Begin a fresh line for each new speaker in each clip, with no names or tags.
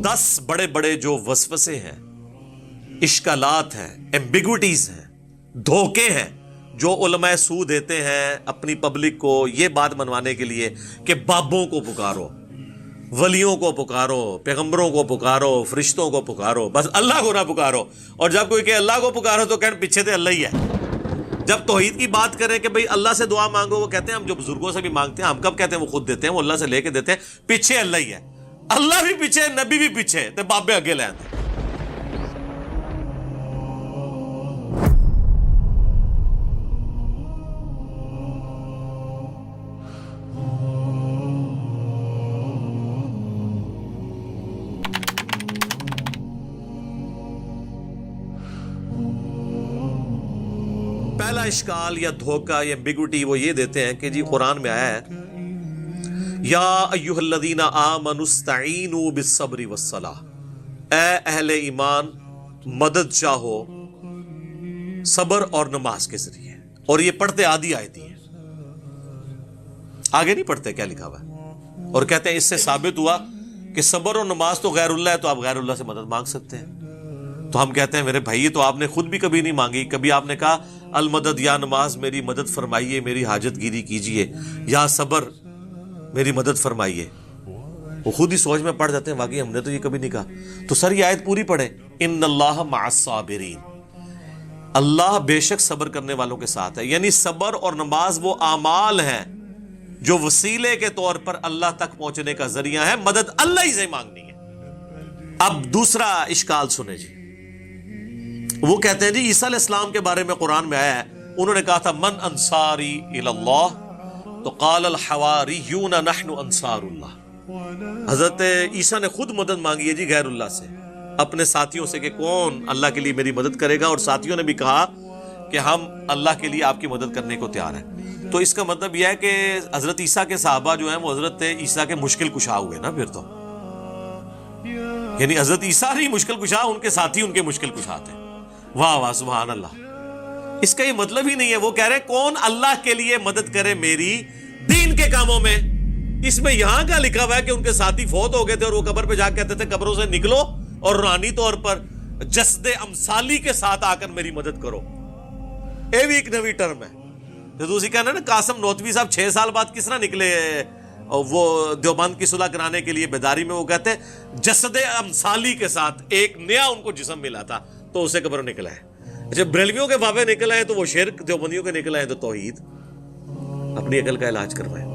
10 بڑے بڑے جو وسوسے ہیں، اشکالات ہیں، ایمبیگوٹیز ہیں، دھوکے ہیں جو علماء سو دیتے ہیں اپنی پبلک کو یہ بات منوانے کے لیے کہ بابوں کو پکارو، ولیوں کو پکارو، پیغمبروں کو پکارو، فرشتوں کو پکارو، بس اللہ کو نہ پکارو۔ اور جب کوئی کہ اللہ کو پکارو تو کہنے پیچھے سے اللہ ہی ہے۔ جب توحید کی بات کریں کہ بھئی اللہ سے دعا مانگو، وہ کہتے ہیں ہم جو بزرگوں سے بھی مانگتے ہیں، ہم کب کہتے ہیں وہ خود دیتے ہیں، وہ اللہ سے لے کے دیتے ہیں، پیچھے اللہ ہی ہے۔ اللہ بھی پیچھے، نبی بھی پیچھے، تے بابے اگے لے آتے ہیں۔ پہلا اشکال یا دھوکہ یا ایمبیگوٹی وہ یہ دیتے ہیں کہ جی قرآن میں آیا ہے یا ایھا الذین آمنوا استعینوا بالصبر والصلاۃ، اے اہل ایمان مدد چاہو صبر اور نماز کے ذریعے، اور یہ پڑھتے آدھی آیتی ہیں، آگے نہیں پڑھتے کیا لکھا ہوا ہے، اور کہتے ہیں اس سے ثابت ہوا کہ صبر اور نماز تو غیر اللہ ہے، تو آپ غیر اللہ سے مدد مانگ سکتے ہیں۔ تو ہم کہتے ہیں میرے بھائی تو آپ نے خود بھی کبھی نہیں مانگی، کبھی آپ نے کہا المدد یا نماز میری مدد فرمائیے، میری حاجت گیری کیجئے، یا صبر میری مدد فرمائیے؟ وہ خود ہی سوچ میں پڑ جاتے ہیں واقعی ہم نے تو یہ کبھی نہیں کہا۔ تو سر یہ آیت پوری پڑھیں، ان اللہ مع الصابرین، اللہ بے شک صبر کرنے والوں کے ساتھ ہے۔ یعنی صبر اور نماز وہ اعمال ہیں جو وسیلے کے طور پر اللہ تک پہنچنے کا ذریعہ ہے، مدد اللہ ہی سے مانگنی ہے۔ اب دوسرا اشکال سنیں جی، وہ کہتے ہیں جی عیسیٰ علیہ السلام کے بارے میں قرآن میں آیا ہے، انہوں نے کہا تھا من انصاری الی اللہ، تو قال الحواریون نحن انصار اللہ۔ حضرت عیسیٰ نے خود مدد مانگی ہے جی غیر اللہ سے، اپنے ساتھیوں سے کہ کون اللہ کے لیے میری مدد کرے گا، اور ساتھیوں نے بھی کہا کہ ہم اللہ کے لیے آپ کی مدد کرنے کو تیار ہیں۔ تو اس کا مطلب یہ ہے کہ حضرت عیسیٰ کے صحابہ جو ہیں وہ حضرت عیسیٰ کے مشکل کشا ہوئے نا، پھر تو یعنی حضرت عیسیٰ نہیں مشکل کشا، ان کے ساتھی ان کے مشکل کشا تھے۔ واہ واہ سبحان اللہ۔ اس کا یہ مطلب ہی نہیں ہے، وہ کہہ رہے ہیں کون اللہ کے لیے مدد کرے میری دین کے کاموں میں۔ اس میں یہاں کا لکھا ہوا ہے کہ ان کے ساتھی فوت ہو گئے تھے اور وہ قبر پہ جا کے کہتے تھے قبروں سے نکلو اور روحانی طور پر جسد امثالی کے ساتھ آ کر میری مدد کرو۔ یہ بھی ایک نئی ٹرم ہے۔ تو دوسری کہنا نا قاسم نوتوی صاحب 6 سال بعد کس طرح نکلے وہ دیوبند کی صلح کرانے کے لیے بیداری میں، وہ کہتے ہیں جسد امثالی کے ساتھ ایک نیا ان کو جسم ملا تھا تو اسے قبر نکلا ہے۔ اچھا بریلویوں کے بابے نکل آئے تو وہ شرک، دیوبندیوں کے نکل آئے تو توحید۔ اپنی عقل کا علاج کروائیں۔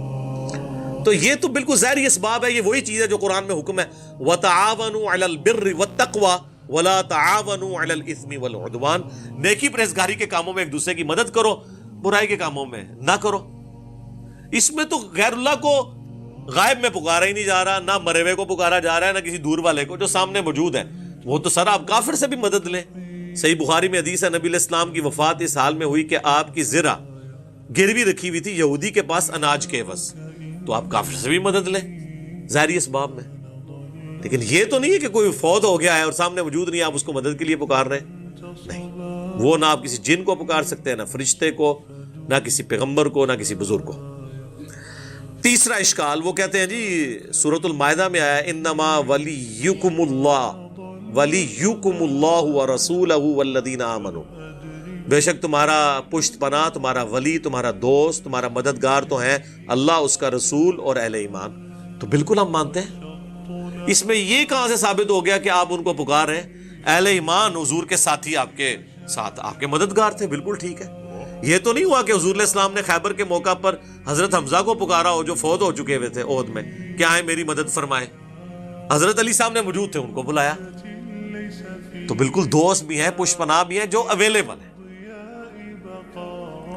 تو یہ تو بالکل ظاہری اسباب ہے، یہ وہی چیز ہے جو قرآن میں حکم ہے وَتَعَاوَنُوا عَلَى الْبِرِّ وَالتَّقْوَى وَلَا تَعَاوَنُوا عَلَى الْإِثْمِ وَالْعُدْوَانِ، نیکی پرہیزگاری کے کاموں میں ایک دوسرے کی مدد کرو، برائی کے کاموں میں نہ کرو۔ اس میں تو غیر اللہ کو غائب میں پکارا ہی نہیں جا رہا، نہ مرے ہوئے کو پکارا جا رہا ہے، نہ کسی دور والے کو، جو سامنے موجود ہے وہ تو سر آپ کافر سے بھی مدد لیں۔ صحیح بخاری میں حدیث ہے نبی علیہ السلام کی وفات اس حال میں ہوئی کہ آپ کی زرہ گروی رکھی ہوئی تھی یہودی کے پاس اناج کے عوض، تو آپ کافر سے بھی مدد لیں ظاہری اسباب میں۔ لیکن یہ تو نہیں ہے کہ کوئی فوت ہو گیا ہے اور سامنے موجود نہیں، آپ اس کو مدد کے لیے پکار رہے ہیں، نہیں، وہ نہ آپ کسی جن کو پکار سکتے ہیں، نہ فرشتے کو، نہ کسی پیغمبر کو، نہ کسی بزرگ کو۔ تیسرا اشکال وہ کہتے ہیں جی سورۃ المائدہ میں آیا انما ولیکم اللہ ورسولہ والذین آمنوا، بے شک تمہارا پشت پناہ، تمہارا ولی، تمہارا دوست، تمہارا مددگار تو ہیں اللہ، اس کا رسول اور اہل ایمان۔ تو بالکل ہم مانتے ہیں۔ اس میں یہ کہاں سے ثابت ہو گیا کہ آپ ان کو پکار رہے ہیں؟ اہل ایمان حضور کے ساتھی آپ کے ساتھ، آپ کے مددگار تھے، بالکل ٹھیک ہے۔ یہ تو نہیں ہوا کہ حضور علیہ السلام نے خیبر کے موقع پر حضرت حمزہ کو پکارا ہو جو فوت ہو چکے ہوئے تھے عہد میں، کہ آئیں میری مدد فرمائیں۔ حضرت علی صاحب نے موجود تھے، ان کو بلایا۔ تو بالکل دوست بھی ہیں، پشت پناہ بھی ہیں جو اویلیبل ہیں۔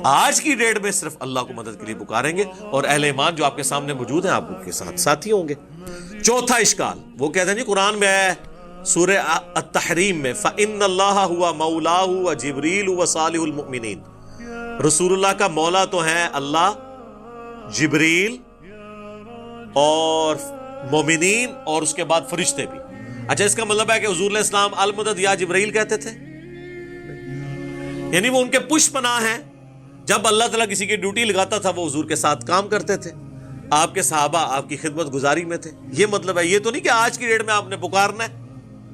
آج کی ڈیٹ میں صرف اللہ کو مدد کے لیے پکاریں گے، اور اہل ایمان جو آپ کے سامنے موجود ہیں آپ کے ساتھ ساتھی ہوں گے۔ چوتھا اشکال وہ کہتے ہیں جی قرآن میں ہے سورہ التحریم میں فَإِنَّ اللَّهَ هُوَ مَوْلَاهُ وَجِبْرِيلُ وَصَالِحُ الْمُؤْمِنِينَ، رسول اللہ کا مولا تو ہیں اللہ، جبریل اور مومنین، اور اس کے بعد فرشتے بھی۔ اچھا اس کا مطلب ہے کہ حضور علیہ السلام المدد یا جبریل کہتے تھے؟ یعنی وہ ان کے پشت پناہ ہیں، جب اللہ تعالیٰ کسی کی ڈیوٹی لگاتا تھا وہ حضور کے ساتھ کام کرتے تھے۔ آپ کے صحابہ آپ کی خدمت گزاری میں تھے. یہ مطلب ہے. یہ تو نہیں کہ آج کی ڈیٹ میں آپ نے پکارنا ہے.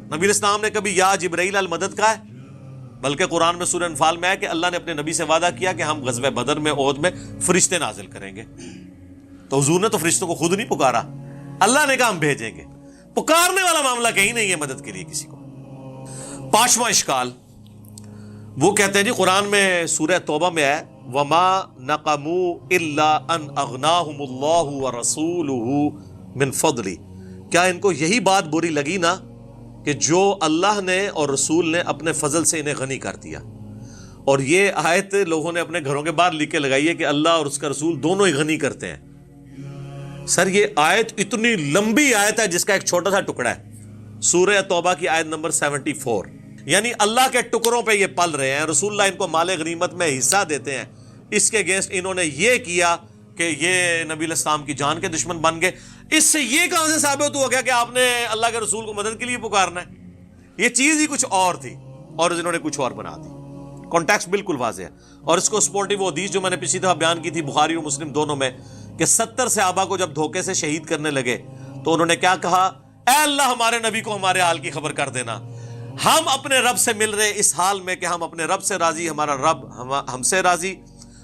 نبی الاسلام نے کبھی یا جبرائیل المدد کہا ہے؟ بلکہ قرآن میں سورہ انفال میں ہے کہ اللہ نے اپنے نبی سے وعدہ کیا کہ ہم غزوہ بدر میں احد میں فرشتے نازل کریں گے. تو حضور نے تو فرشتوں کو خود نہیں پکارا, اللہ نے کہا ہم بھیجیں گے. پکارنے والا معاملہ کہیں نہیں ہے مدد کے لیے کسی کو. پانچواں اشکال وہ کہتے ہیں جی قرآن میں سورہ توبہ میں ہے وما نقموا الا ان اغناہم اللہ ورسولہ من فضلہ. کیا ان کو یہی بات بری لگی نا کہ جو اللہ نے اور رسول نے اپنے فضل سے انہیں غنی کر دیا. اور یہ آیت لوگوں نے اپنے گھروں کے باہر لکھ کے لگائی ہے کہ اللہ اور اس کا رسول دونوں ہی غنی کرتے ہیں. سر یہ آیت اتنی لمبی آیت ہے جس کا ایک چھوٹا سا ٹکڑا ہے. سورہ توبہ کی آیت نمبر 74. یعنی اللہ کے ٹکڑوں پہ یہ پل رہے ہیں. رسول اللہ ان کو مال غنیمت میں حصہ دیتے ہیں. اس کے اگینسٹ انہوں نے یہ کیا کہ یہ نبی علیہ السلام کی جان کے دشمن بن گئے. اس سے یہ کہاں سے ثابت ہو گیا کہ آپ نے اللہ کے رسول کو مدد کے لیے پکارنا ہے؟ یہ چیز ہی کچھ اور تھی اور انہوں نے کچھ اور بنا دی. کانٹیکسٹ بالکل واضح ہے. اور اس کو سپورٹیو وہ حدیث جو میں نے پچھلی دفعہ بیان کی تھی بخاری اور مسلم دونوں میں کہ 70 صحابہ کو جب دھوکے سے شہید کرنے لگے تو انہوں نے کیا کہا؟ اے اللہ ہمارے نبی کو ہمارے حال کی خبر کر دینا. ہم اپنے رب سے مل رہے اس حال میں کہ ہم اپنے رب سے راضی, ہمارا رب ہم سے راضی,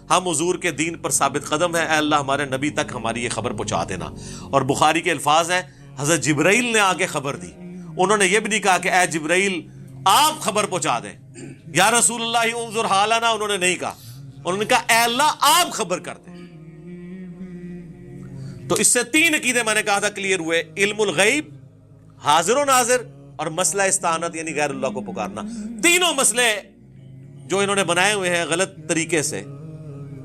ہم حضور کے دین پر ثابت قدم ہیں. اے اللہ ہمارے نبی تک ہماری یہ خبر پہنچا دینا. اور بخاری کے الفاظ ہیں حضرت جبرائیل نے آگے خبر دی. انہوں نے یہ بھی نہیں کہا کہ اے جبرائیل آپ خبر پہنچا دیں, یا رسول اللہ انظر حالنا, انہوں نے نہیں کہا. انہوں نے کہا اے اللہ آپ خبر کر دیں. تو اس سے 3 عقیدے میں نے کہا تھا کلیئر ہوئے. علم الغیب, حاضر و ناظر, اور مسئلہ استعانت یعنی غیر اللہ کو پکارنا. تینوں مسئلے جو انہوں نے بنائے ہوئے ہیں غلط طریقے سے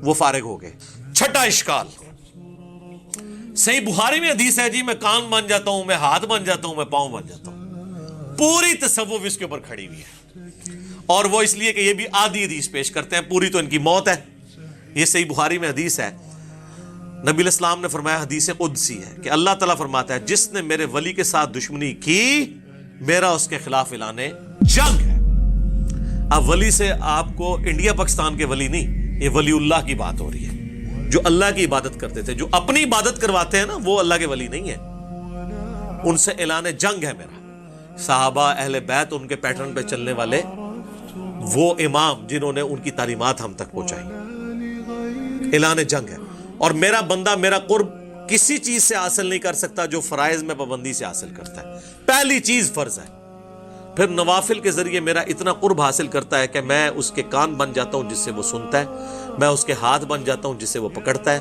وہ فارغ ہو گئے. چھٹا اشکال, صحیح بخاری میں حدیث ہے جی میں کان بن جاتا ہوں, میں ہاتھ بن جاتا ہوں, میں پاؤں بن جاتا ہوں. پوری تصوف اس کے اوپر کھڑی ہوئی ہے, اور وہ اس لیے کہ یہ بھی آدھی حدیث پیش کرتے ہیں, پوری تو ان کی موت ہے. یہ صحیح بخاری میں حدیث ہے. نبی علیہ السلام نے فرمایا, حدیث قدسی ہے کہ اللہ تعالیٰ فرماتا ہے جس نے میرے ولی کے ساتھ دشمنی کی میرا اس کے خلاف اعلان جنگ ہے. اب ولی سے آپ کو انڈیا پاکستان کے ولی نہیں, یہ ولی اللہ کی بات ہو رہی ہے جو اللہ کی عبادت کرتے تھے. جو اپنی عبادت کرواتے ہیں نا وہ اللہ کے ولی نہیں ہے. ان سے اعلان جنگ ہے میرا. صحابہ اہل بیت ان کے پیٹرن پہ چلنے والے وہ امام جنہوں نے ان کی تعلیمات ہم تک پہنچائی, اعلان جنگ ہے. اور میرا بندہ میرا قرب کسی چیز سے حاصل نہیں کر سکتا جو فرائض میں پابندی سے حاصل کرتا ہے. پہلی چیز فرض ہے, پھر نوافل کے ذریعے میرا اتنا قرب حاصل کرتا ہے کہ میں اس کے کان بن جاتا ہوں جس سے وہ سنتا ہے, میں اس کے ہاتھ بن جاتا ہوں جس سے وہ پکڑتا ہے,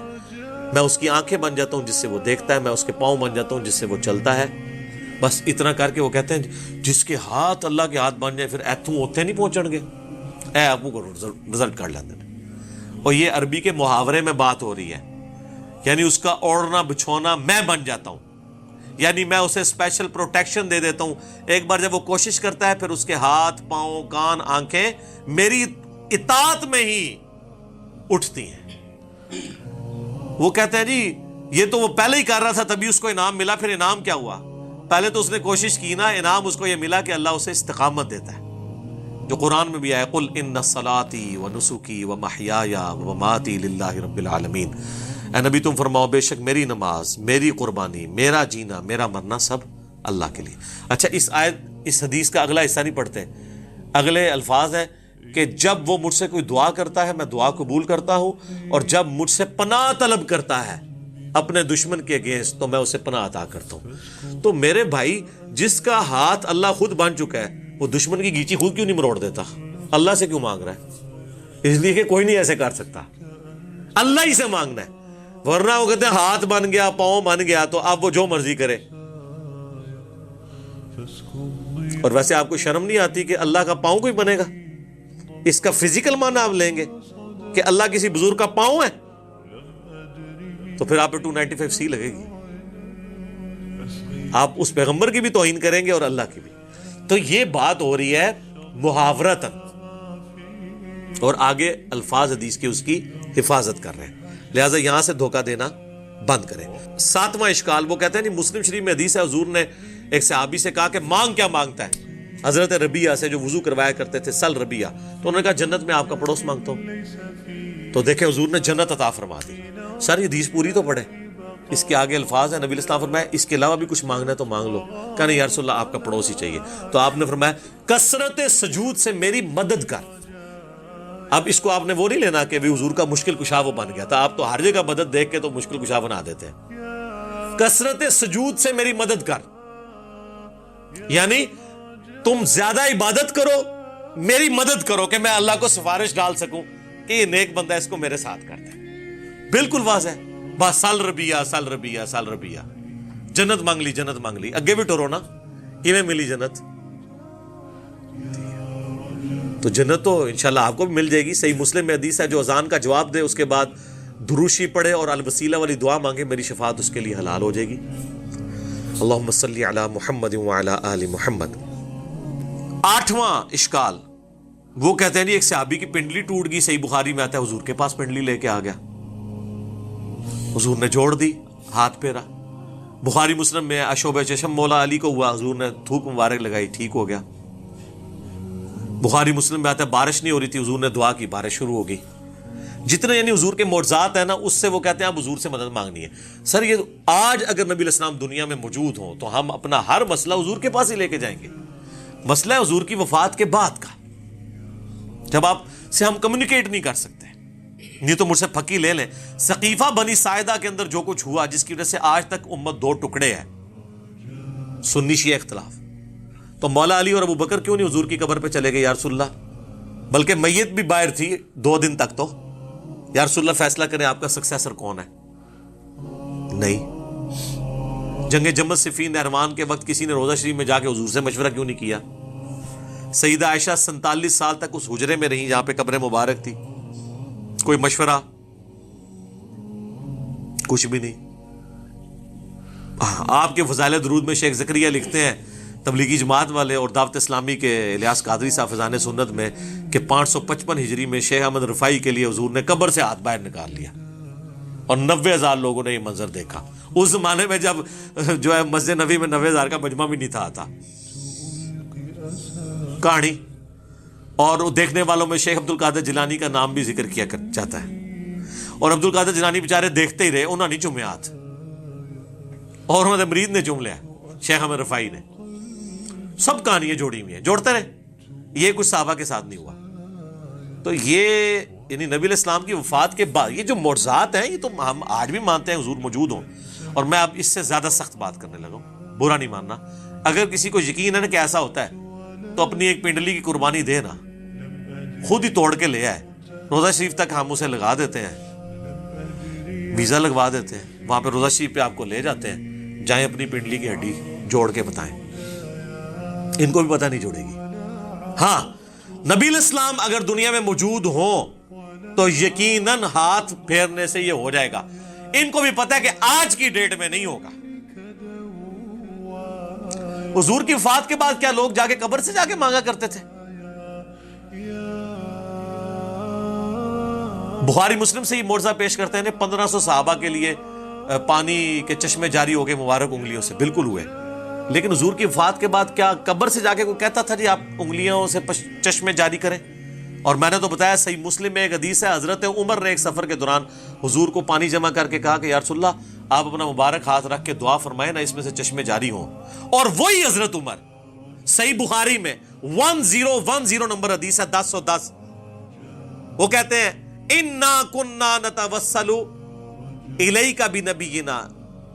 میں اس کی آنکھیں بن جاتا ہوں جس سے وہ دیکھتا ہے, میں اس کے پاؤں بن جاتا ہوں جس سے وہ چلتا ہے. بس اتنا کر کے وہ کہتے ہیں جس کے ہاتھ اللہ کے ہاتھ بن جائے پھر ایتھوں ہوتے نہیں پہنچن گے, اے آپ کو رزلٹ کر لیتے ہیں. اور یہ عربی کے محاورے میں بات ہو رہی ہے, یعنی اس کا اوڑھنا بچھونا میں بن جاتا ہوں, یعنی میں اسے اسپیشل پروٹیکشن دے دیتا ہوں. ایک بار جب وہ کوشش کرتا ہے پھر اس کے ہاتھ پاؤں کان آنکھیں میری اطاعت میں ہی اٹھتی ہیں. وہ کہتے ہیں جی یہ تو وہ پہلے ہی کر رہا تھا تبھی اس کو انعام ملا. پھر انعام کیا ہوا؟ پہلے تو اس نے کوشش کی نا, انعام اس کو یہ ملا کہ اللہ اسے استقامت دیتا ہے, جو قرآن میں بھی آیا قل ان صلاتی و نسکی و محیایا و مماتی للہ رب العالمین. اے نبی تم فرماؤ بے شک میری نماز, میری قربانی, میرا جینا, میرا مرنا سب اللہ کے لیے. اچھا اس حدیث کا اگلا حصہ نہیں پڑھتے. اگلے الفاظ ہیں کہ جب وہ مجھ سے کوئی دعا کرتا ہے میں دعا قبول کرتا ہوں, اور جب مجھ سے پناہ طلب کرتا ہے اپنے دشمن کے اگینسٹ تو میں اسے پناہ عطا کرتا ہوں. تو میرے بھائی جس کا ہاتھ اللہ خود بن چکا ہے وہ دشمن کی گیچی خود کیوں نہیں مروڑ دیتا؟ اللہ سے کیوں مانگ رہا ہے؟ اس لیے کہ کوئی نہیں ایسے کر سکتا, اللہ ہی سے مانگنا ہے. ورنہ وہ کہتے ہیں ہاتھ بن گیا پاؤں بن گیا تو اب وہ جو مرضی کرے. اور ویسے آپ کو شرم نہیں آتی کہ اللہ کا پاؤں کوئی بنے گا؟ اس کا فزیکل معنی آپ لیں گے کہ اللہ کسی بزرگ کا پاؤں ہے تو پھر آپ پہ 295C لگے گی. آپ اس پیغمبر کی بھی توہین کریں گے اور اللہ کی بھی. تو یہ بات ہو رہی ہے محاورتاً, اور آگے الفاظ حدیث کی اس کی حفاظت کر رہے ہیں. لہٰذا یہاں سے دھوکہ دینا بند کریں. 7واں اشکال وہ کہتے ہیں نہیں, مسلم شریف میں حدیث ہے حضور نے ایک صحابی سے کہا کہ مانگ کیا مانگتا ہے, حضرت ربیعہ سے جو وضو کروایا کرتے تھے, سل ربیعہ. تو انہوں نے کہا جنت میں آپ کا پڑوس مانگتا ہوں. تو دیکھیں حضور نے جنت عطا فرما دی. سر یہ حدیث پوری تو پڑھے, اس کے آگے الفاظ ہیں، نبی اسلام فرمایا اس کے علاوہ بھی کچھ مانگنا ہے تو مانگ لو. کہا نہیں یا رسول اللہ آپ کا پڑوسی چاہیے. تو آپ نے فرمایا کثرت سجود سے میری مدد کر. اب اس کو آپ نے وہ نہیں لینا کہ حضور کا مشکل کشا وہ بن گیا تھا. آپ تو ہر جگہ مدد دیکھ کے تو مشکل کشا بنا دیتے ہیں. کثرت سجود سے میری مدد کر، یعنی تم زیادہ عبادت کرو، میری مدد کرو کہ میں اللہ کو سفارش ڈال سکوں کہ یہ نیک بندہ اس کو میرے ساتھ کر دے. بالکل واضح. بس سال ربیہ سال ربیہ سال ربیہ، جنت مانگ لی جنت مانگ لی. اگے بھی ٹورو نا میں ملی جنت، تو جنت تو انشاءاللہ آپ کو بھی مل جائے گی. صحیح مسلم میں حدیث ہے جو اذان کا جواب دے اس کے بعد دروشی پڑھے اور الوسیلہ والی دعا مانگے، میری شفاعت اس کے لیے حلال ہو جائے گی. اللہم صلی علی محمد وعلی آل محمد. 8واں اشکال، وہ کہتے ہیں ایک صحابی کی پنڈلی ٹوٹ گئی، صحیح بخاری میں آتا ہے حضور کے پاس پنڈلی لے کے آ گیا، حضور نے جوڑ دی، ہاتھ پھیرا. بخاری مسلم میں اشوب چشم مولا علی کو ہوا، حضور نے تھوک مبارک لگائی، ٹھیک ہو گیا. بخاری مسلم میں آتا ہے بارش نہیں ہو رہی تھی، حضور نے دعا کی، بارش شروع ہو گئی. جتنے یعنی حضور کے معجزات ہیں نا، اس سے وہ کہتے ہیں آپ حضور سے مدد مانگنی ہے. سر یہ آج اگر نبی علیہ السلام دنیا میں موجود ہوں تو ہم اپنا ہر مسئلہ حضور کے پاس ہی لے کے جائیں گے. مسئلہ ہے حضور کی وفات کے بعد کا، جب آپ سے ہم کمیونیکیٹ نہیں کر سکتے. نہیں تو مجھ سے پھکی لے لیں، ثقیفہ بنی ساعدہ کے اندر جو کچھ ہوا جس کی وجہ سے آج تک امت 2 ٹکڑے ہے، سنی شیعہ اختلاف، تو مولا علی اور ابو بکر کیوں نہیں حضور کی قبر پہ چلے گئے یا رسول اللہ؟ بلکہ میت بھی باہر تھی 2 دن تک، تو یا رسول اللہ فیصلہ کریں آپ کا سکسیسر کون ہے. نہیں. جنگ جمل صفین نہروان کے وقت کسی نے روضہ شریف میں جا کے حضور سے مشورہ کیوں نہیں کیا؟ سیدہ عائشہ 47 سال تک اس حجرے میں رہی جہاں پہ قبر مبارک تھی، کوئی مشورہ کچھ بھی نہیں. آپ کے فضائل درود میں شیخ زکریا لکھتے ہیں، تبلیغی جماعت والے اور دعوت اسلامی کے الیاس قادری صاحب فیضان سنت میں، کہ 555 ہجری میں شیخ احمد رفاعی کے لیے حضور نے قبر سے ہاتھ باہر نکال لیا اور 90,000 لوگوں نے یہ منظر دیکھا. اس زمانے میں جب جو ہے مسجد نبوی میں 90,000 کا مجمع بھی نہیں تھا آتا. کہانی اور دیکھنے والوں میں شیخ عبد القادر جیلانی کا نام بھی ذکر کیا جاتا ہے. اور عبد القادر جیلانی بیچارے دیکھتے ہی رہے، انہوں نے نہیں چومے ہاتھ، اور انہوں نے مرید نے چوم لیا، شیخ احمد رفاعی نے. سب کہانیاں جوڑی ہوئی ہیں، جوڑتے رہے. یہ کچھ صحابہ کے ساتھ نہیں ہوا. تو یہ یعنی نبی علیہ السلام کی وفات کے بعد یہ جو معجزات ہیں، یہ تو ہم آج بھی مانتے ہیں حضور موجود ہوں. اور میں اب اس سے زیادہ سخت بات کرنے لگا ہوں، برا نہیں ماننا. اگر کسی کو یقین ہے نا کہ ایسا ہوتا ہے تو اپنی ایک پنڈلی کی قربانی دے نا، خود ہی توڑ کے لے آئے. روضہ شریف تک ہم اسے لگا دیتے ہیں، ویزا لگوا دیتے ہیں، وہاں پہ روضہ شریف پہ آپ کو لے جاتے ہیں، جائیں اپنی پنڈلی کی ہڈی جوڑ کے بتائیں. ان کو بھی پتہ نہیں جوڑے گی. ہاں نبی علیہ السلام اگر دنیا میں موجود ہوں تو یقیناً ہاتھ پھیرنے سے یہ ہو جائے گا. ان کو بھی پتہ ہے کہ آج کی ڈیٹ میں نہیں ہوگا. حضور کی وفات کے بعد کیا لوگ جا کے قبر سے جا کے مانگا کرتے تھے؟ بخاری مسلم سے یہ معجزہ پیش کرتے ہیں 1500 صحابہ کے لیے پانی کے چشمے جاری ہو گئے مبارک انگلیوں سے، بالکل ہوئے. لیکن حضور کی وفات کے بعد کیا قبر سے جا کے کوئی کہتا تھا جی آپ انگلیوں سے چشمے جاری کریں؟ اور میں نے تو بتایا صحیح مسلم میں ایک حدیث ہے، حضرت عمر نے ایک سفر کے دوران حضور کو پانی جمع کر کے کہا کہ یا رسول اللہ آپ اپنا مبارک ہاتھ رکھ کے دعا فرمائیں نا، اس میں سے چشمے جاری ہوں. اور وہی حضرت عمر، صحیح بخاری میں 1010 نمبر حدیث ہے 1010، وہ کہتے ہیں اِنَّا كُنَّا نَتَوَسَّلُ إِلَيْكَ بِنَبِيِّنَا،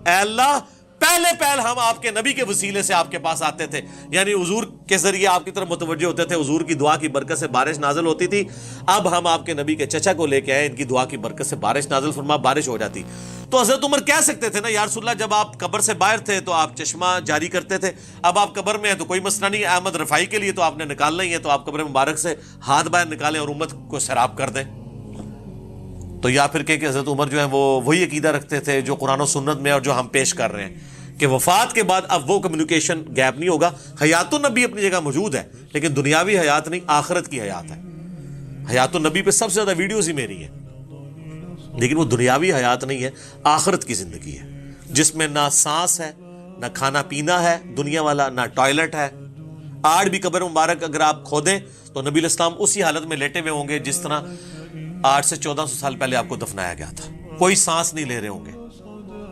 اے اللہ پہلے ہم آپ کے نبی کے وسیلے سے آپ کے پاس آتے تھے، یعنی حضور کے ذریعے آپ کی طرف متوجہ ہوتے تھے، حضور کی دعا کی برکت سے بارش نازل ہوتی تھی. اب ہم آپ کے نبی کے چچا کو لے کے آئے، ان کی دعا کی برکت سے بارش نازل فرما، بارش ہو جاتی. تو حضرت عمر کہہ سکتے تھے نا یا رسول اللہ جب آپ قبر سے باہر تھے تو آپ چشمہ جاری کرتے تھے، اب آپ قبر میں ہیں تو کوئی مسئلہ نہیں. احمد رفاعی کے لیے تو آپ نے نکالنا ہی ہے، تو آپ قبر مبارک سے ہاتھ باہر نکالیں اور امت کو سیراب کر دیں. تو یا پھر کہ حضرت عمر جو ہیں وہ وہی عقیدہ رکھتے تھے جو قرآن و سنت میں اور جو ہم پیش کر رہے ہیں، کہ وفات کے بعد اب وہ کمیونیکیشن گیپ نہیں ہوگا. حیات النبی اپنی جگہ موجود ہے، لیکن دنیاوی حیات نہیں، آخرت کی حیات ہے. حیات النبی پہ سب سے زیادہ ویڈیوز ہی میری ہیں، لیکن وہ دنیاوی حیات نہیں ہے، آخرت کی زندگی ہے جس میں نہ سانس ہے، نہ کھانا پینا ہے دنیا والا، نہ ٹوائلٹ ہے. آج بھی قبر مبارک اگر آپ کھودیں تو نبی علیہ السلام اسی حالت میں لیٹے ہوئے ہوں گے جس طرح 800 سے 1400 سال پہلے آپ کو دفنایا گیا تھا. کوئی سانس نہیں لے رہے ہوں گے.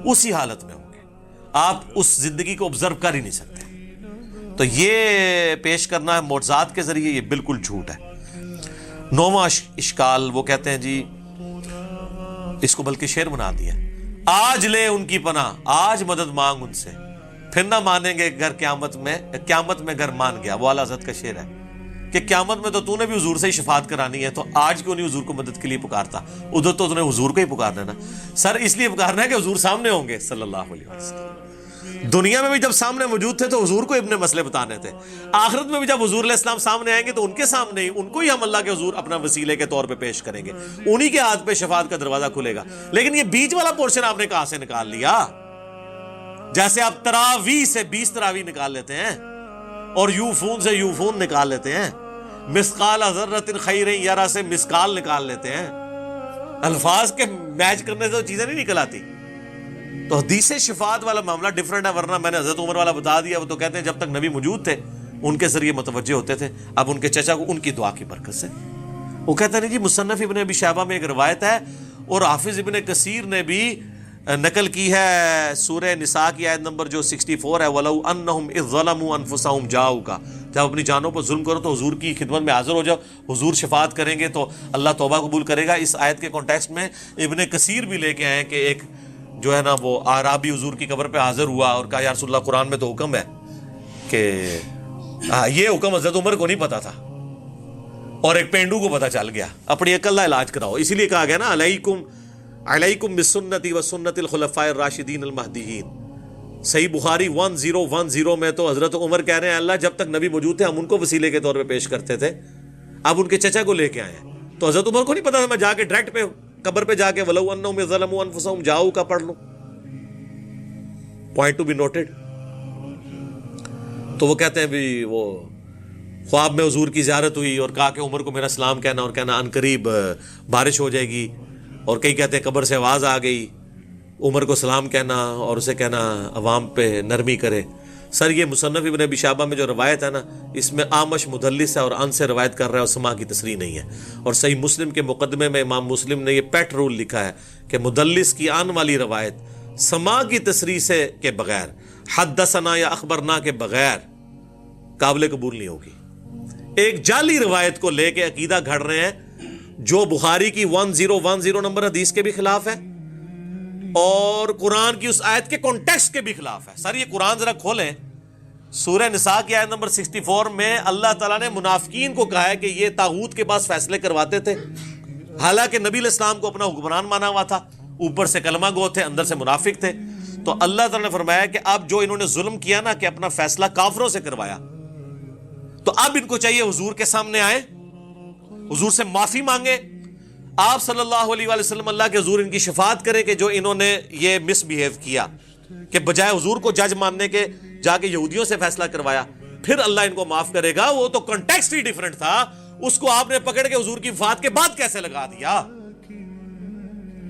اسی حالت میں ہوں گے، آپ اس زندگی کو آبزرو کر ہی نہیں سکتے۔ تو یہ پیش کرنا ہے معجزات کے ذریعے، یہ بالکل جھوٹ ہے۔ 9واں اشکال وہ کہتے ہیں جی اس کو بلکہ شعر بنا دیا، آج لے ان کی پناہ، آج مدد مانگ ان سے، پھر نہ مانیں گے گر قیامت میں گر مان گیا۔ وہ اعلیٰ حضرت کا شعر ہے کہ قیامت میں تو نے بھی حضور سے ہی شفاعت کرانی ہے، تو آج کیوں نہیں حضور کو مدد کے لیے پکارتا؟ ادھر تو نے حضور کو ہی پکارنا ہے نا سر، اس لیے پکارنا ہے کہ حضور سامنے ہوں گے صلی اللہ علیہ وسلم۔ دنیا میں بھی جب سامنے موجود تھے تو حضور کو اپنے مسئلے بتانے تھے، آخرت میں بھی جب حضور علیہ السلام سامنے آئیں گے تو ان کے سامنے ہی ان کو ہی ہم اللہ کے حضور اپنا وسیلے کے طور پہ پیش کریں گے، انہی کے ہاتھ پہ شفاعت کا دروازہ کھلے گا۔ لیکن یہ بیچ والا پورشن آپ نے کہاں سے نکال لیا؟ جیسے آپ تراویح سے 20 تراویح نکال لیتے ہیں اور یوفون سے یوفون نکال لیتے ہیں، مسقال ذرۃ خیر یرا سے مسقال نکال لیتے ہیں، الفاظ کے میچ کرنے سے تو چیزیں نہیں نکل آتی۔ تو حدیث شفاعت والا معاملہ ڈیفرنٹ ہے، ورنہ میں نے حضرت عمر والا بتا دیا۔ وہ تو کہتے ہیں جب تک نبی موجود تھے ان کے ذریعے متوجہ ہوتے تھے، اب ان کے چچا کو ان کی دعا کی برکت سے۔ وہ کہتے ہیں جی مصنف ابن ابی شیبہ میں ایک روایت ہے اور حافظ ابن کثیر نے بھی نقل کی ہے سورہ نساء کی آیت نمبر جو 64 ہے، وَلَوْ أَنَّهُمْ إِذْ ظَلَمُوا أَنفُسَهُمْ جَاءُوكَ، جب اپنی جانوں پر ظلم کرو تو حضور کی خدمت میں حاضر ہو جاؤ، حضور شفاعت کریں گے تو اللہ توبہ قبول کرے گا۔ اس آیت کے کانٹیکسٹ میں ابن کثیر بھی لے کے آئے کہ ایک جو ہے نا وہ اعرابی حضور کی قبر پہ حاضر ہوا اور کہا یا رسول اللہ قرآن میں تو حکم ہے کہ یہ حکم حضرت عمر کو نہیں پتا تھا اور ایک پینڈو کو پتا چل گیا، اپنی عقل کا علاج کراؤ۔ اسی لیے کہا گیا نا علیکم بسنتی و سنت الخلفاء الراشدین المہدیین۔ صحیح بخاری 1010 میں تو حضرت عمر کہہ رہے ہیں اللہ جب تک نبی موجود تھے ہم ان کو وسیلے کے طور پہ پیش کرتے تھے، اب ان کے چچا کو لے کے آئے ہیں۔ تو حضرت عمر کو نہیں پتا تھا میں جا کے ڈائریکٹ پہ قبر پہ جا کے وَلَوْ أَنَّهُمْ ظَلَمُوا أَنفُسَهُمْ جَاءُوكَ کا پڑھ لوں۔ Point to be noted. تو وہ کہتے ہیں بھی وہ خواب میں حضور کی زیارت ہوئی اور کہا کہ عمر کو میرا سلام کہنا اور کہنا ان قریب بارش ہو جائے گی، اور کئی کہتے ہیں قبر سے آواز آ گئی، عمر کو سلام کہنا اور اسے کہنا عوام پہ نرمی کرے۔ سر یہ مصنف ابن ابی شیبہ میں جو روایت ہے نا اس میں آمش مدلس ہے اور ان سے روایت کر رہا ہے اور سما کی تصریح نہیں ہے، اور صحیح مسلم کے مقدمے میں امام مسلم نے یہ پیٹ رول لکھا ہے کہ مدلس کی آن والی روایت سما کی تصریح سے کے بغیر، حدثنا یا اخبرنا کے بغیر قابل قبول نہیں ہوگی۔ ایک جعلی روایت کو لے کے عقیدہ گھڑ رہے ہیں جو بخاری کی 1010 نمبر حدیث کے بھی خلاف ہے اور قرآن کی اس آیت کے کانٹیکسٹ کے بھی خلاف ہے۔ سر یہ قرآن ذرا کھولیں، سورہ نساء کی آیت نمبر 64 میں اللہ تعالیٰ نے منافقین کو کہا ہے کہ یہ طاغوت کے پاس فیصلے کرواتے تھے، حالانکہ نبی علیہ السلام کو اپنا حکمران مانا ہوا تھا، اوپر سے کلمہ گو تھے اندر سے منافق تھے۔ تو اللہ تعالیٰ نے فرمایا کہ اب جو انہوں نے ظلم کیا نا کہ اپنا فیصلہ کافروں سے کروایا، تو اب ان کو چاہیے حضور کے سامنے آئے، حضور سے معافی مانگے، آپ صلی اللہ علیہ وآلہ وسلم اللہ کے حضور ان کی شفاعت کریں کہ جو انہوں نے یہ مس بیہیو کیا کہ بجائے حضور کو جج ماننے کے جا کے یہودیوں سے فیصلہ کروایا، پھر اللہ ان کو معاف کرے گا۔ وہ تو کنٹیکسٹ ہی ڈیفرنٹ تھا، اس کو آپ نے پکڑ کے حضور کی وفات کے بعد کیسے لگا دیا؟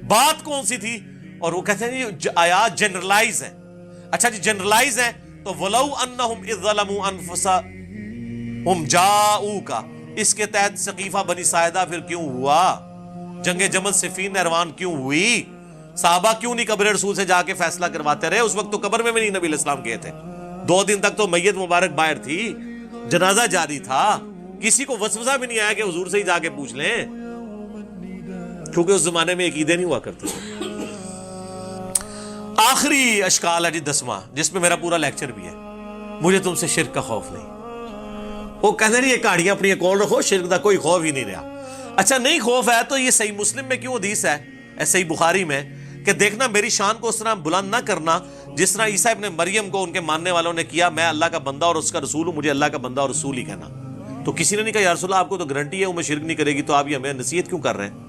بات کون سی تھی؟ اور وہ کہتے ہیں یہ آیات جنرلائز ہے۔ اچھا جی جنرلائز ہے تو وَلَوْ أَنَّهُمْ إِذْ ظَلَمُوا أَنفُسَهُمْ جَاءُوكَ، اس کے تحت سقیفہ بنی ساعدہ پھر کیوں ہوا؟ جنگ جمل صفین نہروان کیوں ہوئی؟ صحابہ کیوں نہیں قبر رسول سے جا کے فیصلہ کرواتے رہے؟ اس وقت تو قبر میں بھی نہیں نبی علیہ السلام گئے تھے، 2 دن تک تو میت مبارک باہر تھی، جنازہ جاری تھا، کسی کو وسوسہ بھی نہیں آیا کہ حضور سے ہی جا کے پوچھ لیں، کیونکہ اس زمانے میں عقیدے نہیں ہوا کرتے تھے۔ آخری اشکال ہے جی 10واں، جس میں میرا پورا لیکچر بھی ہے، مجھے تم سے شرک کا خوف نہیں۔ وہ کہتے ہیں یہ کہاڑیاں اپنی کول رکھو، شرک کا کوئی خوف ہی نہیں رہا۔ اچھا نہیں خوف ہے تو یہ صحیح مسلم میں کیوں حدیث ہے، صحیح بخاری میں کہ دیکھنا میری شان کو اس طرح بلند نہ کرنا جس طرح عیسیٰ ابن مریم کو ان کے ماننے والوں نے کیا، میں اللہ کا بندہ اور اس کا رسول ہوں، مجھے اللہ کا بندہ اور رسول ہی کہنا۔ تو کسی نے نہیں کہا یا رسول اللہ آپ کو تو گارنٹی ہے وہ میں شرک نہیں کرے گی، تو آپ یہ ہمیں نصیحت کیوں کر رہے ہیں؟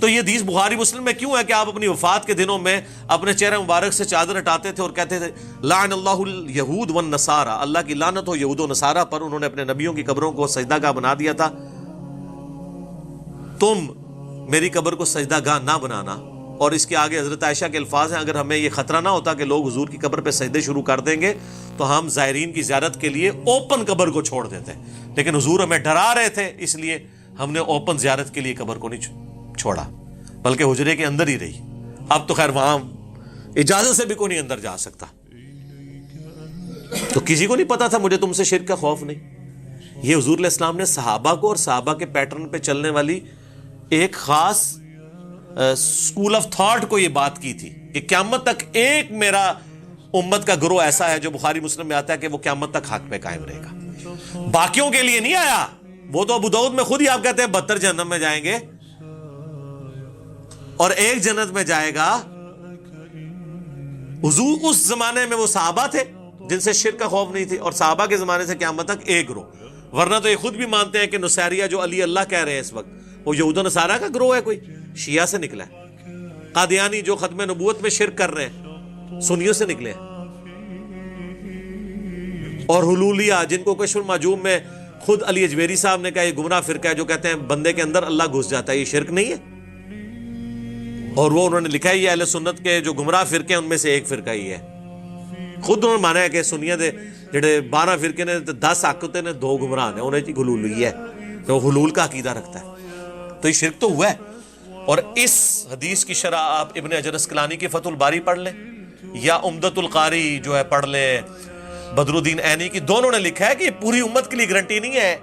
تو یہ حدیث بخاری مسلم میں کیوں ہے کہ آپ اپنی وفات کے دنوں میں اپنے چہرے مبارک سے چادر ہٹاتے تھے اور کہتے تھے لعن اللہ الیہود والنصارى، اللہ کی لعنت ہو یہود و نصارہ پر، انہوں نے اپنے نبیوں کی قبروں کو سجدہ گاہ بنا دیا تھا، تم میری قبر کو سجدہ گاہ نہ بنانا۔ اور اس کے آگے حضرت عائشہ کے الفاظ ہیں اگر ہمیں یہ خطرہ نہ ہوتا کہ لوگ حضور کی قبر پہ سجدے شروع کر دیں گے تو ہم زائرین کی زیارت کے لیے اوپن قبر کو چھوڑ دیتے، لیکن حضور ہمیں ڈرا رہے تھے اس لیے ہم نے اوپن زیارت کے لیے قبر کو نہیں چھوڑا بلکہ حجرے کے اندر ہی رہی۔ اب تو خیر وہاں اجازت سے بھی کوئی نہیں اندر جا سکتا. تو کسی کو نہیں پتا تھا مجھے تم سے شرک کا خوف نہیں. یہ حضور علیہ السلام نے صحابہ کو اور صحابہ کے پیٹرن پہ چلنے والی ایک خاص اسکول آف تھاٹ کو یہ بات کی تھی کہ قیامت تک ایک میرا امت کا گروہ ایسا ہے جو بخاری مسلم میں آتا ہے کہ وہ قیامت تک حق پہ قائم رہے گا. باقیوں کے لیے نہیں آیا. وہ تو ابو داؤد میں خود ہی آپ کہتے ہیں 72 جہنم میں جائیں گے اور ایک جنت میں جائے گا. حضور اس زمانے میں وہ صحابہ تھے جن سے شرک کا خوف نہیں تھی، اور صحابہ کے زمانے سے قیامت تک ایک گروہ. ورنہ تو یہ خود بھی مانتے ہیں کہ نصیریہ جو علی اللہ کہہ رہے ہیں اس وقت وہ یہود و نصارہ کا گروہ ہے، کوئی شیعہ سے نکلا ہے. قادیانی جو ختم نبوت میں شرک کر رہے ہیں سنیوں سے نکلے ہیں. اور حلولیہ جن کو کشف المعجوم میں خود علی اجمیری صاحب نے کہا یہ گمراہ فرقہ ہے جو کہتے ہیں بندے کے اندر اللہ گھس جاتا ہے، یہ شرک نہیں ہے. اور وہ انہوں نے لکھا ہے یہ اہل سنت کے جو گمراہ فرقے ہیں ان میں سے ایک فرقہ ہی ہے. خود انہوں نے مانا ہے کہ سنیہ دے جڑے 12 فرقے نے 10 حق ہوتے نے 2 گمراہ نے، انہیں حلولی ہے تو حلول کا عقیدہ رکھتا ہے. تو یہ شرک تو ہوا ہے. اور اس حدیث کی شرح آپ ابن حجر اسقلانی کی فتح الباری پڑھ لیں یا عمدۃ القاری جو ہے پڑھ لیں بدر الدین عینی کی. دونوں نے لکھا ہے کہ یہ پوری امت کے لیے گارنٹی نہیں ہے،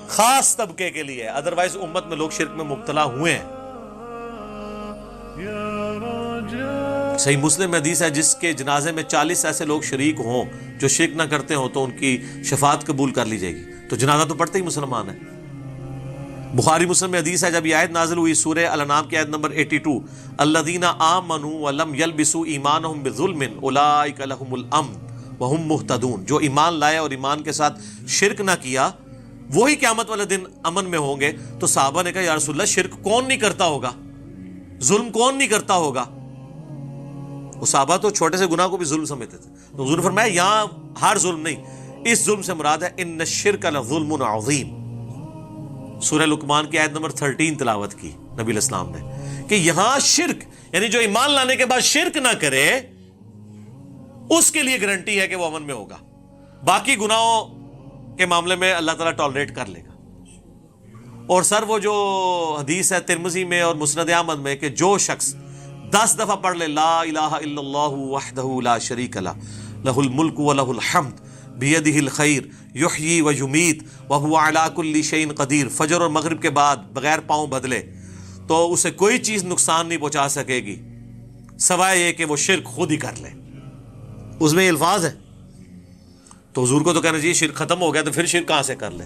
خاص طبقے کے لیے. ادروائز امت میں لوگ شرک میں مبتلا ہوئے ہیں. صحیح مسلم میں حدیث ہے جس کے جنازے میں 40 ایسے لوگ شریک ہوں جو شرک نہ کرتے ہوں تو ان کی شفاعت قبول کر لی جائے گی. تو جنازہ تو پڑھتے ہی مسلمان ہے. بخاری مسلم میں حدیث ہے جب یہ آیت نازل ہوئی سورہ الانعام کی آیت نمبر 82 الذین آمنوا ولم یلبسوا ایمانہم بظلم اولئک لہم الامن وہم مہتدون، جو ایمان لائے اور ایمان کے ساتھ شرک نہ کیا وہی قیامت والے دن امن میں ہوں گے. تو صحابہ نے کہا یا رسول اللہ شرک کون نہیں کرتا ہوگا، ظلم کون نہیں کرتا ہوگا. وہ صحابہ تو چھوٹے سے گناہ کو بھی ظلم سمجھتے تھے. تو حضور نے فرمایا یہاں ہر ظلم نہیں، اس ظلم سے مراد ہے ان الشرک لظلم عظیم. سورہ لقمان کی آیت نمبر 13 تلاوت کی نبی علیہ السلام نے کہ یہاں شرک یعنی جو ایمان لانے کے بعد شرک نہ کرے اس کے لیے گارنٹی ہے کہ وہ امن میں ہوگا. باقی گناہوں کے معاملے میں اللہ تعالیٰ ٹالریٹ کر لے گا. اور سر وہ جو حدیث ہے ترمذی میں اور مسند احمد میں کہ جو شخص 10 دفعہ پڑھ لے لا الہ الا اللہ وحدہ لا شریک لہ لہ الملک ولہ الحمد بیدہ الخیر یحیی و یمیت وہو علی کل شیء قدیر، فجر اور مغرب کے بعد بغیر پاؤں بدلے تو اسے کوئی چیز نقصان نہیں پہنچا سکے گی سوائے یہ کہ وہ شرک خود ہی کر لے. اس میں یہ الفاظ ہے. تو حضور کو تو کہنا چاہیے شرک ختم ہو گیا تو پھر شرک کہاں سے کر لے.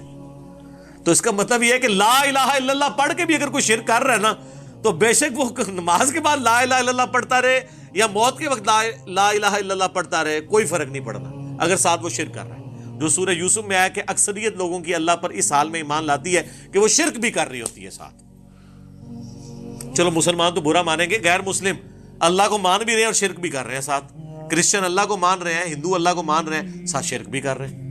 تو اس کا مطلب یہ ہے کہ لا الہ الا اللہ پڑھ کے بھی اگر کوئی شرک کر رہا ہے نا تو بے شک وہ نماز کے بعد لا الہ الا اللہ پڑھتا رہے یا موت کے وقت لا الہ الا اللہ پڑھتا رہے کوئی فرق نہیں پڑنا اگر ساتھ وہ شرک کر رہا ہے. جو سورہ یوسف میں آیا کہ اکثریت لوگوں کی اللہ پر اس حال میں ایمان لاتی ہے کہ وہ شرک بھی کر رہی ہوتی ہے ساتھ. چلو مسلمان تو برا مانیں گے، غیر مسلم اللہ کو مان بھی رہے ہیں اور شرک بھی کر رہے ہیں ساتھ. کرسچن اللہ کو مان رہے ہیں، ہندو اللہ کو مان رہے ہیں، ساتھ شرک بھی کر رہے ہیں.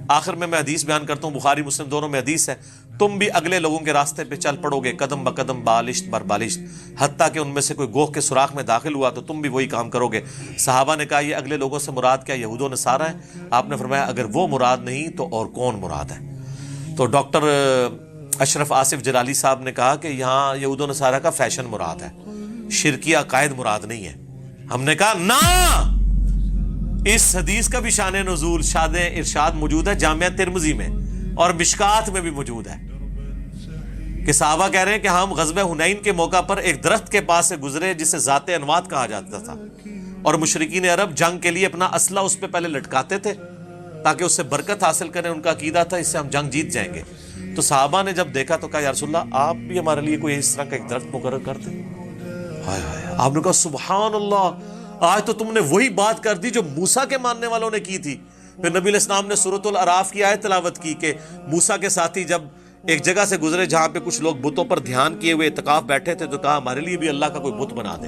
آخر میں حدیث بیان کرتا ہوں، بخاری مسلم دونوں میں حدیث ہے تم بھی اگلے لوگوں کے راستے پہ چل پڑو گے قدم بقدم بالشت بر بالشت حتیٰ کہ ان میں سے کوئی گوہ کے سوراخ میں داخل ہوا تو تم بھی وہی کام کرو گے. صحابہ نے کہا یہ اگلے لوگوں سے مراد کیا یہود و نصارہ ہے؟ آپ نے فرمایا اگر وہ مراد نہیں تو اور کون مراد ہے؟ تو ڈاکٹر اشرف آصف جلالی صاحب نے کہا کہ یہاں یہود و نصارہ کا فیشن مراد ہے، شرکی عقائد مراد نہیں ہے. ہم نے کہا نا، اس حدیث کا بھی شان نزول شاد ارشاد موجود ہے جامعہ ترمذی میں اور مشکات میں بھی موجود ہے کہ صحابہ کہہ رہے ہیں کہ ہم غزوہ حنین کے موقع پر ایک درخت کے پاس سے گزرے جسے ذات انوات کہا جاتا تھا اور مشرکین عرب جنگ کے لیے اپنا اسلحہ اس پہ پہلے لٹکاتے تھے تاکہ اس سے برکت حاصل کریں. ان کا عقیدہ تھا اس سے ہم جنگ جیت جائیں گے. تو صحابہ نے جب دیکھا تو کہا یا رسول اللہ آپ بھی ہمارے لیے کوئی اس طرح کا ایک درخت مقرر کر دیں. ہائے ہائے. آپ نے کہا سبحان اللہ، آج تو تم نے وہی بات کر دی جو موسیٰ کے ماننے والوں نے کی تھی. پھر نبی علیہ السلام نے سورۃ الاعراف کی آیت تلاوت کی کہ موسیٰ کے ساتھی جب ایک جگہ سے گزرے جہاں پہ کچھ لوگ بتوں پر دھیان کیے ہوئے اعتکاف بیٹھے تھے تو کہا ہمارے لیے بھی اللہ کا کوئی بت بنا دے.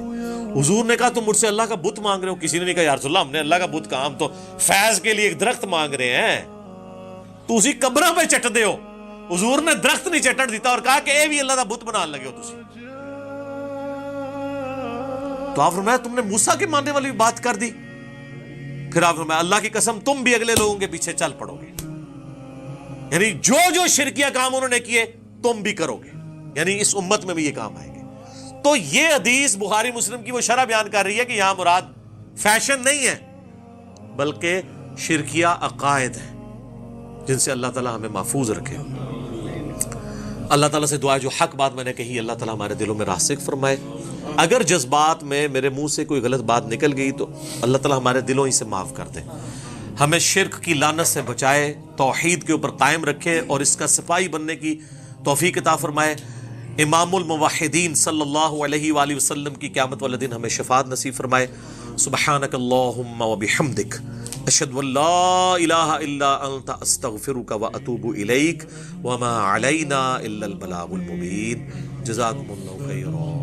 حضور نے کہا تم مجھ سے اللہ کا بت مانگ رہے ہو؟ کسی نے نہیں کہا یا رسول اللہ ہم نے اللہ کا بت کہا، ہم تو فیض کے لیے ایک درخت مانگ رہے ہیں. تو اسی قبرہ پہ چٹ دے ہو. حضور نے درخت نہیں چٹڑ دیتا اور کہا کہ اے بھی اللہ کا بت بنا لگے ہو تسی. تو آپ فرمایا تم نے موسیٰ کے ماننے والی بات کر دی. پھر آپ فرمایا اللہ کی قسم تم بھی اگلے لوگوں کے پیچھے چل پڑو گے، یعنی جو جو شرکیہ کام انہوں نے کیے تم بھی کرو گے، یعنی اس امت میں بھی یہ کام آئیں گے. تو یہ حدیث بخاری مسلم کی وہ شرح بیان کر رہی ہے کہ یہاں مراد فیشن نہیں ہے بلکہ شرکیہ عقائد ہیں جن سے اللہ تعالیٰ ہمیں محفوظ رکھے. اللہ تعالیٰ سے دعا ہے جو حق بات میں نے کہی اللہ تعالیٰ ہمارے دلوں میں راسخ فرمائے. اگر جذبات میں میرے منہ سے کوئی غلط بات نکل گئی تو اللہ تعالیٰ ہمارے دلوں ہی سے معاف کر دے. ہمیں شرک کی لعنت سے بچائے, توحید کے اوپر قائم رکھے اور اس کا سپاہی بننے کی توفیق عطا فرمائے. امام الموحدین صلی اللہ علیہ وآلہ وسلم کی قیامت والے دن ہمیں شفاعت نصیب فرمائے. سبحانک اللہم وبحمدک اشہد ان لا الہ الا انت استغفرک واتوب الیک وما علینا الا البلاغ المبین. جزاکم اللہ خیرا.